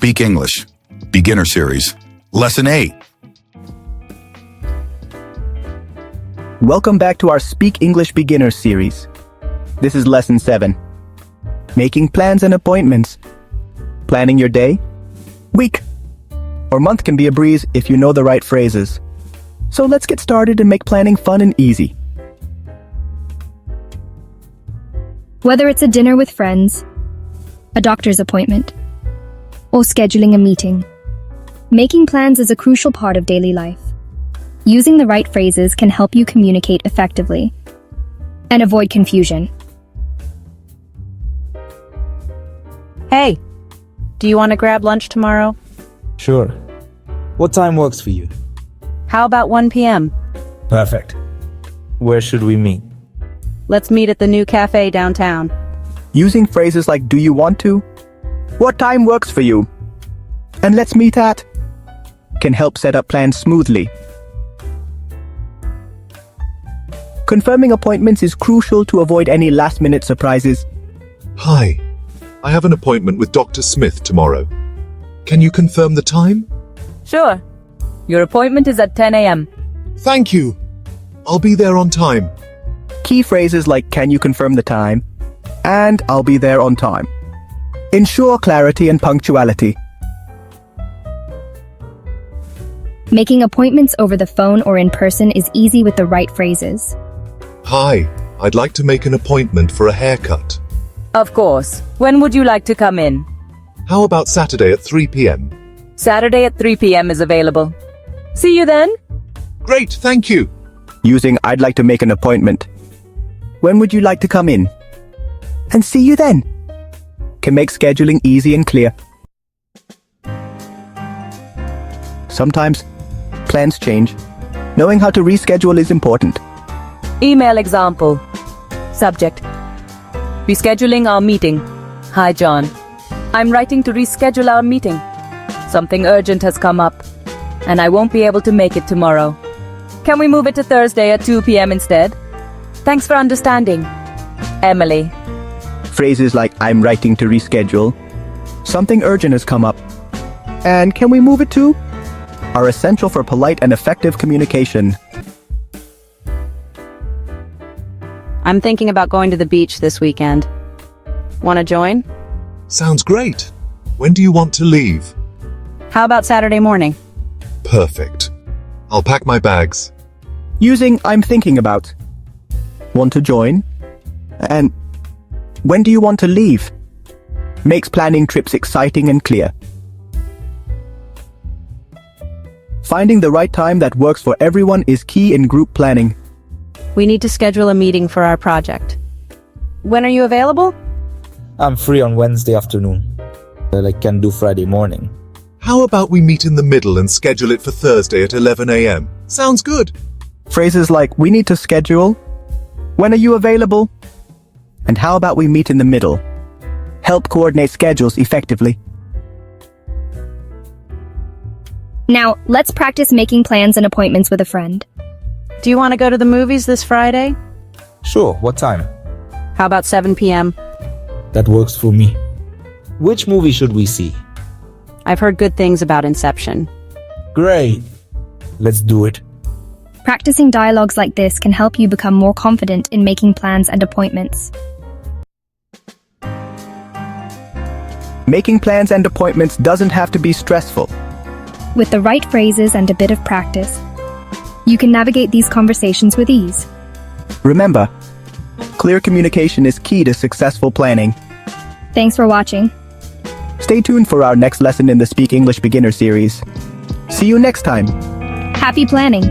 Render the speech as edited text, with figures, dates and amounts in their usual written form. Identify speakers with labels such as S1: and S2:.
S1: Speak English, Beginner Series, Lesson 8.
S2: Welcome back to our Speak English Beginner series. This is Lesson 7. Making plans and appointments. Planning your day, week, or month can be a breeze if you know the right phrases. So let's get started and make planning fun and easy.
S3: Whether it's a dinner with friends, a doctor's appointment, or scheduling a meeting, making plans is a crucial part of daily life. Using the right phrases can help you communicate effectively and avoid confusion.
S4: Hey, do you want to grab lunch tomorrow?
S5: Sure. What time works for you?
S4: How about 1 p.m.?
S5: Perfect. Where should we meet?
S4: Let's meet at the new cafe downtown.
S2: Using phrases like do you want to, what time works for you, and let's meet at can help set up plans smoothly. Confirming appointments is crucial to avoid any last-minute surprises.
S6: Hi, I have an appointment with Dr. Smith tomorrow. Can you confirm the time?
S7: Sure. Your appointment is at 10 a.m.
S6: Thank you. I'll be there on time.
S2: Key phrases like can you confirm the time and I'll be there on time ensure clarity and punctuality.
S3: Making appointments over the phone or in person is easy with the right phrases.
S6: Hi, I'd like to make an appointment for a haircut.
S7: Of course. When would you like to come in?
S6: How about Saturday at 3 p.m.?
S7: Saturday at 3 p.m. is available. See you then.
S6: Great, thank you.
S2: Using I'd like to make an appointment. When would you like to come in? And see you then. Can make scheduling easy and clear. Sometimes plans change. Knowing how to reschedule is important.
S7: Email example. Subject: rescheduling our meeting. Hi John. I'm writing to reschedule our meeting. Something urgent has come up, and I won't be able to make it tomorrow. Can we move it to Thursday at 2 p.m. instead? Thanks for understanding. Emily.
S2: Phrases like I'm writing to reschedule, something urgent has come up, and can we move it to are essential for polite and effective communication.
S4: I'm thinking about going to the beach this weekend. Want to join?
S6: Sounds great. When do you want to leave?
S4: How about Saturday morning?
S6: Perfect. I'll pack my bags.
S2: Using I'm thinking about, want to join, and when do you want to leave? Makes planning trips exciting and clear. Finding the right time that works for everyone is key in group planning.
S4: We need to schedule a meeting for our project. When are you available?
S5: I'm free on Wednesday afternoon. I can do Friday morning.
S6: How about we meet in the middle and schedule it for Thursday at 11 a.m.? Sounds good.
S2: Phrases like we need to schedule, when are you available, and how about we meet in the middle help coordinate schedules effectively.
S3: Now, let's practice making plans and appointments with a friend.
S4: Do you want to go to the movies this Friday?
S5: Sure, what time?
S4: How about 7 p.m.?
S5: That works for me. Which movie should we see?
S4: I've heard good things about Inception.
S5: Great. Let's do it.
S3: Practicing dialogues like this can help you become more confident in making plans and appointments.
S2: Making plans and appointments doesn't have to be stressful.
S3: With the right phrases and a bit of practice, you can navigate these conversations with ease.
S2: Remember, clear communication is key to successful planning.
S3: Thanks for watching.
S2: Stay tuned for our next lesson in the Speak English Beginner series. See you next time.
S3: Happy planning!